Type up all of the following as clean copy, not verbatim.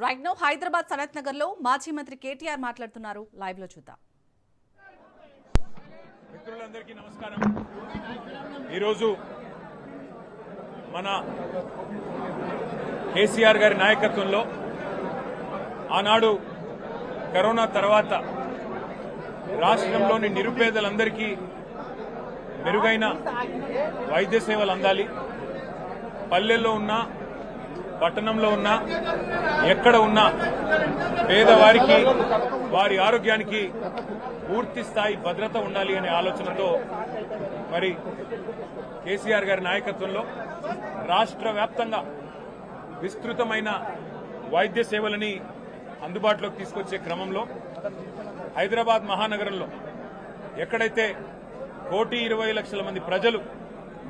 Right now Hyderabad Sanath Nagar లో మాజీ మంత్రి కేటీఆర్ మాట్లాడుతున్నారు. లైవ్ లో చూద్దాం. మిత్రులందరికీ నమస్కారం. ఈరోజు మన కేసీఆర్ గారి నాయకత్వంలో ఆనాడు కరోనా తర్వాత రాష్ట్రంలోని నిరుపేదలందరికీ మెరుగైన వైద్య సేవలు అందాలి, పల్లెల్లో ఉన్నా పట్టణంలో ఉన్నా ఎక్కడ ఉన్నా పేదవారికి వారి ఆరోగ్యానికి పూర్తి స్థాయి భద్రత ఉండాలి అనే ఆలోచనతో మరి కేసీఆర్ గారి నాయకత్వంలో రాష్ట్ర వ్యాప్తంగా విస్తృతమైన వైద్య సేవలని అందుబాటులోకి తీసుకొచ్చే క్రమంలో హైదరాబాద్ మహానగరంలో ఎక్కడైతే 1,20,00,000 మంది ప్రజలు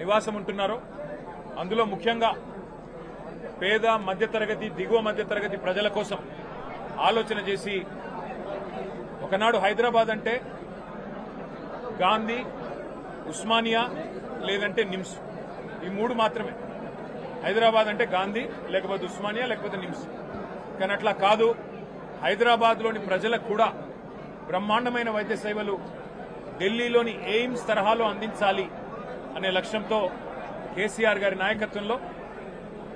నివాసం ఉంటున్నారో అందులో ముఖ్యంగా పేద మధ్యతరగతి దిగువ మధ్యతరగతి ప్రజల కోసం ఆలోచన చేసి ఒకనాడు హైదరాబాద్ అంటే గాంధీ, ఉస్మానియా లేదంటే నిమ్స్, ఈ మూడు మాత్రమే. హైదరాబాద్ అంటే గాంధీ లేకపోతే ఉస్మానియా లేకపోతే నిమ్స్. కానీ అట్లా కాదు, హైదరాబాద్లోని ప్రజలకు కూడా బ్రహ్మాండమైన వైద్య సేవలు ఢిల్లీలోని ఎయిమ్స్ తరహాలో అందించాలి అనే లక్ష్యంతో కేసీఆర్ గారి నాయకత్వంలో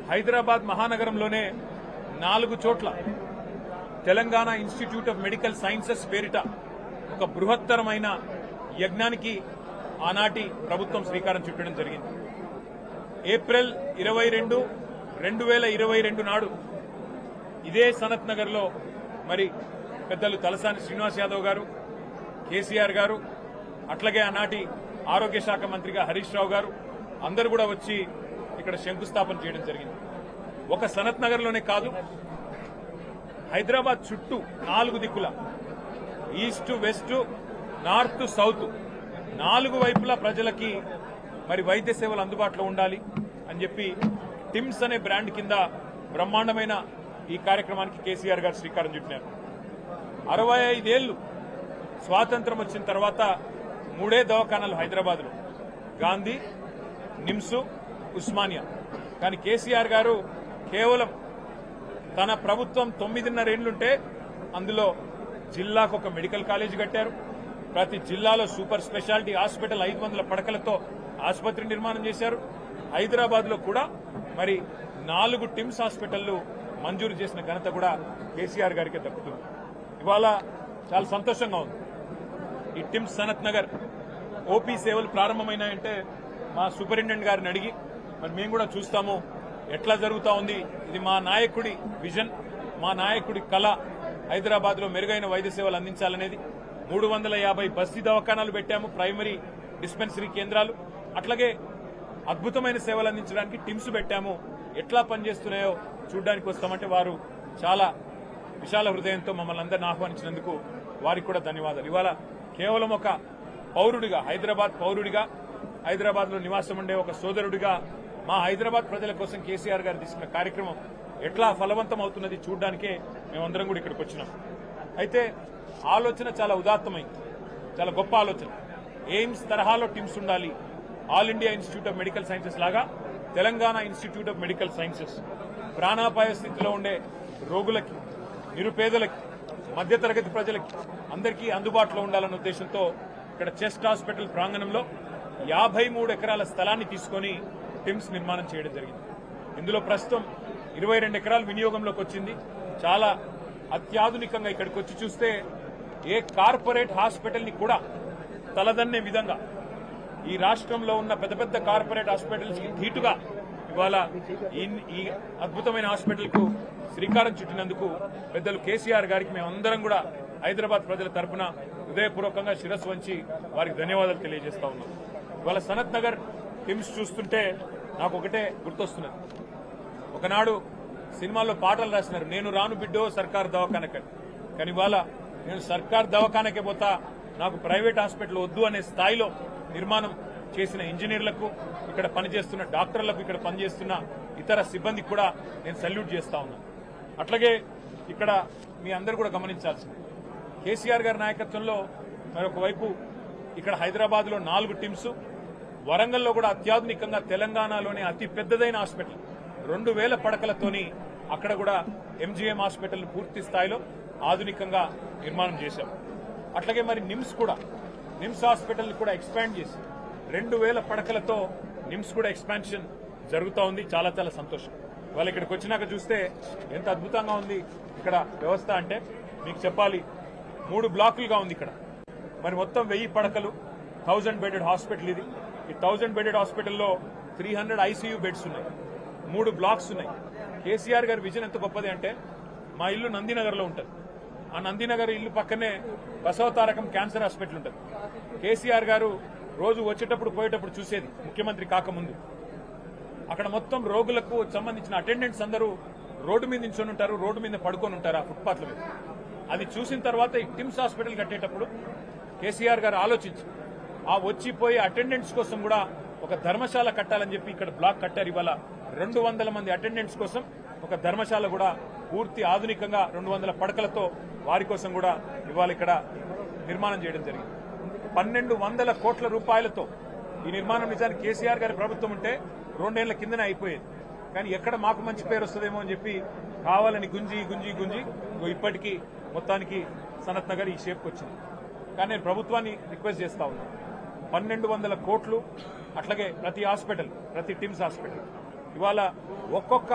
హైదరాబాద్ మహానగరంలోనే 4 చోట్ల Telangana Institute of Medical sciences పేరిట ఒక బృహత్తరమైన యజ్ఞానికి ఆనాటి ప్రభుత్వం శ్రీకారం చుట్టడం జరిగింది. ఏప్రిల్ 22, 2022 నాడు ఇదే సనత్ నగర్ లో మరి పెద్దలు తలసాని శ్రీనివాస్ యాదవ్ గారు, కేసీఆర్ గారు, అట్లాగే ఆనాటి ఆరోగ్య శాఖ మంత్రిగా హరీష్ రావు గారు అందరూ కూడా వచ్చి ఇక్కడ శంకుస్థాపన చేయడం జరిగింది. ఒక సనత్ నగర్ లోనే కాదు, హైదరాబాద్ చుట్టూ 4 దిక్కుల ఈస్ట్, వెస్ట్, నార్త్, సౌత్ 4 వైపులా ప్రజలకి మరి వైద్య సేవలు అందుబాటులో ఉండాలి అని చెప్పి టిమ్స్ అనే బ్రాండ్ కింద బ్రహ్మాండమైన ఈ కార్యక్రమానికి కేసీఆర్ గారు శ్రీకారం చుట్టినారు. 65 ఏళ్లు స్వాతంత్రం వచ్చిన తర్వాత 3 దవాఖానాలు హైదరాబాద్లో, గాంధీ, నిమ్స్, ఉస్మానియా. కానీ కేసీఆర్ గారు కేవలం తన ప్రభుత్వం 9.5 ఏళ్లుంటే అందులో జిల్లాకు ఒక మెడికల్ కాలేజీ కట్టారు. ప్రతి జిల్లాలో సూపర్ స్పెషాలిటీ హాస్పిటల్ 500 పడకలతో ఆసుపత్రి నిర్మాణం చేశారు. హైదరాబాద్ లో కూడా మరి 4 టిమ్స్ హాస్పిటళ్లు మంజూరు చేసిన ఘనత కూడా కేసీఆర్ గారికి దక్కుతుంది. ఇవాళ చాలా సంతోషంగా ఉంది. ఈ టిమ్స్ సనత్ నగర్ ఓపీ సేవలు ప్రారంభమైనాయంటే మా సూపరింటెండెంట్ గారిని అడిగి మరి మేము కూడా చూస్తాము ఎట్లా జరుగుతా ఉంది. ఇది మా నాయకుడి విజన్, మా నాయకుడి కళ, హైదరాబాద్ లో మెరుగైన వైద్య సేవలు అందించాలనేది. 350 బస్తీ దవాఖానాలు పెట్టాము, ప్రైమరీ డిస్పెన్సరీ కేంద్రాలు. అట్లాగే అద్భుతమైన సేవలు అందించడానికి టిమ్స్ పెట్టాము. ఎట్లా పనిచేస్తున్నాయో చూడడానికి వస్తామంటే వారు చాలా విశాల హృదయంతో మమ్మల్ని అందరిని ఆహ్వానించినందుకు వారికి కూడా ధన్యవాదాలు. ఇవాళ కేవలం ఒక పౌరుడిగా, హైదరాబాద్ పౌరుడిగా, హైదరాబాద్ లో నివాసం ఉండే ఒక సోదరుడిగా మా హైదరాబాద్ ప్రజల కోసం కేసీఆర్ గారు తీసుకున్న కార్యక్రమం ఎట్లా ఫలవంతం అవుతున్నది చూడడానికే మేమందరం కూడా ఇక్కడికి వచ్చినాం. అయితే ఆలోచన చాలా ఉదాత్తమైంది, చాలా గొప్ప ఆలోచన. ఎయిమ్స్ తరహాలో టిమ్స్ ఉండాలి, all India Institute of Medical Sciences లాగా Telangana Institute of Medical Sciences ప్రాణాపాయ స్థితిలో ఉండే రోగులకి, నిరుపేదలకి, మధ్యతరగతి ప్రజలకి అందరికీ అందుబాటులో ఉండాలన్న ఉద్దేశంతో ఇక్కడ చెస్ట్ హాస్పిటల్ ప్రాంగణంలో 53 ఎకరాల స్థలాన్ని తీసుకుని టిమ్స్ నిర్మాణం చేయడం జరిగింది. ఇందులో ప్రస్తుతం 22 ఎకరాలు వినియోగంలోకి వచ్చింది. చాలా అత్యాధునికంగా ఇక్కడికి వచ్చి చూస్తే ఏ కార్పొరేట్ హాస్పిటల్ ని కూడా తలదన్నే విధంగా ఈ రాష్ట్రంలో ఉన్న పెద్ద పెద్ద కార్పొరేట్ హాస్పిటల్స్ కి ధీటుగా ఇవాళ ఈ అద్భుతమైన హాస్పిటల్ కు శ్రీకారం చుట్టినందుకు పెద్దలు కేసీఆర్ గారికి మేమందరం కూడా హైదరాబాద్ ప్రజల తరఫున హృదయపూర్వకంగా శిరస్సు వంచి వారికి ధన్యవాదాలు తెలియజేస్తా ఉన్నాం. ఇవాళ సనత్ నగర్ టిమ్స్ చూస్తుంటే నాకు ఒకటే గుర్తొస్తున్నది. ఒకనాడు సినిమాల్లో పాటలు రాసినారు, నేను రాను బిడ్డో సర్కార్ దవాఖానకని. కానీ ఇవాళ నేను సర్కార్ దవాఖానకే పోతా, నాకు ప్రైవేట్ హాస్పిటల్ వద్దు అనే స్థాయిలో నిర్మాణం చేసిన ఇంజనీర్లకు, ఇక్కడ పనిచేస్తున్న డాక్టర్లకు, ఇక్కడ పనిచేస్తున్న ఇతర సిబ్బందికి కూడా నేను సల్యూట్ చేస్తా ఉన్నాను. అట్లాగే ఇక్కడ మీ అందరూ కూడా గమనించాల్సింది, కేసీఆర్ గారి నాయకత్వంలో మరొక వైపు ఇక్కడ హైదరాబాద్ లో 4 టిమ్స్, వరంగల్లో కూడా అత్యాధునికంగా తెలంగాణలోనే అతి పెద్దదైన హాస్పిటల్ 2000 పడకలతోని అక్కడ కూడా ఎంజీఎం హాస్పిటల్ని పూర్తి స్థాయిలో ఆధునికంగా నిర్మాణం చేశాం. అట్లాగే మరి నిమ్స్ హాస్పిటల్ని కూడా ఎక్స్పాండ్ చేసి 2000 పడకలతో నిమ్స్ కూడా ఎక్స్పాన్షన్ జరుగుతూ ఉంది. చాలా చాలా సంతోషం. వాళ్ళు ఇక్కడికి వచ్చినాక చూస్తే ఎంత అద్భుతంగా ఉంది ఇక్కడ వ్యవస్థ అంటే మీకు చెప్పాలి. 3 బ్లాకులుగా ఉంది ఇక్కడ. మరి మొత్తం 1000 పడకలు, 1000 బెడెడ్ హాస్పిటల్ ఇది. ఈ 1000 బెడెడ్ హాస్పిటల్లో 300 ఐసీయూ బెడ్స్ ఉన్నాయి, 3 బ్లాక్స్ ఉన్నాయి. కేసీఆర్ గారి విజన్ ఎంత గొప్పది అంటే మా ఇల్లు నందినగర్లో ఉంటుంది. ఆ నందినగర్ ఇల్లు పక్కనే బసవతారకం క్యాన్సర్ హాస్పిటల్ ఉంటుంది. కేసీఆర్ గారు రోజు వచ్చేటప్పుడు పోయేటప్పుడు చూసేది ముఖ్యమంత్రి కాకముందు. అక్కడ మొత్తం రోగులకు సంబంధించిన అటెండెంట్స్ అందరూ రోడ్డు మీద నించొని ఉంటారు, రోడ్డు మీద పడుకొని ఉంటారు ఆ ఫుట్పాత్ల మీద. అది చూసిన తర్వాత ఈ టిమ్స్ హాస్పిటల్ కట్టేటప్పుడు కేసీఆర్ గారు ఆలోచించి ఆ వచ్చిపోయే అటెండెంట్స్ కోసం కూడా ఒక ధర్మశాల కట్టాలని చెప్పి ఇక్కడ బ్లాక్ కట్టారు. ఇవాళ 200 మంది అటెండెంట్స్ కోసం ఒక ధర్మశాల కూడా పూర్తి ఆధునికంగా 200 పడకలతో వారి కోసం కూడా ఇవాళ ఇక్కడ నిర్మాణం చేయడం జరిగింది. 1200 కోట్ల రూపాయలతో ఈ నిర్మాణం నిజానికి కేసీఆర్ గారి ప్రభుత్వం ఉంటే 2 ఏళ్ల కిందనే అయిపోయేది. కానీ ఎక్కడ మాకు మంచి పేరు వస్తుందేమో అని చెప్పి కావాలని గుంజి ఇప్పటికీ మొత్తానికి సనత్ నగర్ ఈ షేప్కి వచ్చింది. కానీ నేను ప్రభుత్వాన్ని రిక్వెస్ట్ చేస్తా ఉన్నాను, 1200 కోట్లు అట్లాగే ప్రతి టిమ్స్ హాస్పిటల్ ఇవాళ ఒక్కొక్క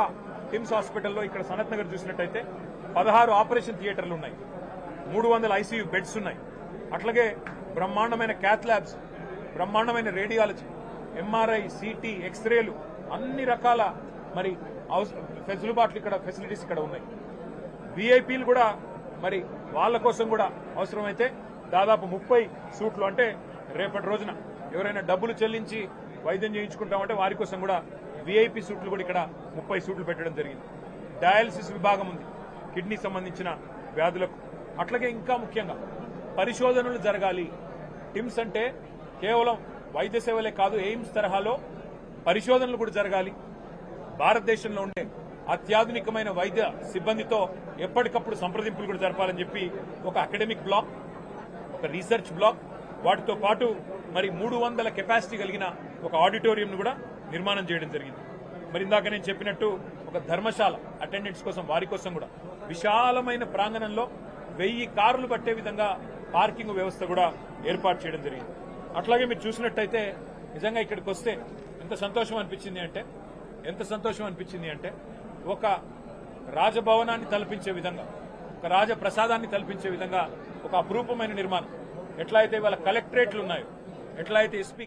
టిమ్స్ హాస్పిటల్లో ఇక్కడ సనత్ నగర్ చూసినట్టయితే 16 ఆపరేషన్ థియేటర్లు ఉన్నాయి, 300 ఐసీయూ బెడ్స్ ఉన్నాయి. అట్లాగే బ్రహ్మాండమైన క్యాత్ ల్యాబ్స్, బ్రహ్మాండమైన రేడియాలజీ, ఎంఆర్ఐ, సిటీ, ఎక్స్రేలు, అన్ని రకాల మరి ఫెసిలిటీస్ ఇక్కడ ఉన్నాయి. వీఐపీలు కూడా మరి వాళ్ళ కోసం కూడా అవసరమైతే దాదాపు 30 సూట్లు, అంటే రేపటి రోజున ఎవరైనా డబ్బులు చెల్లించి వైద్యం చేయించుకుంటామంటే వారి కోసం కూడా వీఐపీ సూట్లు కూడా ఇక్కడ 30 సూట్లు పెట్టడం జరిగింది. డయాలసిస్ విభాగం ఉంది కిడ్నీ సంబంధించిన వ్యాధులకు. అట్లాగే ఇంకా ముఖ్యంగా పరిశోధనలు జరగాలి. టిమ్స్ అంటే కేవలం వైద్య సేవలే కాదు, ఎయిమ్స్ తరహాలో పరిశోధనలు కూడా జరగాలి. భారతదేశంలో ఉండే అత్యాధునికమైన వైద్య సిబ్బందితో ఎప్పటికప్పుడు సంప్రదింపులు కూడా జరపాలని చెప్పి ఒక అకాడమిక్ బ్లాక్, ఒక రీసెర్చ్ బ్లాక్, వాటితో పాటు మరి 300 కెపాసిటీ కలిగిన ఒక ఆడిటోరియం కూడా నిర్మాణం చేయడం జరిగింది. మరి ఇందాక నేను చెప్పినట్టు ఒక ధర్మశాల అటెండెంట్స్ కోసం, వారి కోసం కూడా విశాలమైన ప్రాంగణంలో 1000 కార్లు పట్టే విధంగా పార్కింగ్ వ్యవస్థ కూడా ఏర్పాటు చేయడం జరిగింది. అట్లాగే మీరు చూసినట్టయితే నిజంగా ఇక్కడికి వస్తే ఎంత సంతోషం అనిపించింది అంటే ఒక రాజభవనాన్ని తలపించే విధంగా, ఒక రాజప్రసాదాన్ని తలపించే విధంగా ఒక అపురూపమైన నిర్మాణం. ఎట్లా అయితే ఇవాళ కలెక్టరేట్లు ఉన్నాయో, ఎట్లా అయితే ఎస్పీ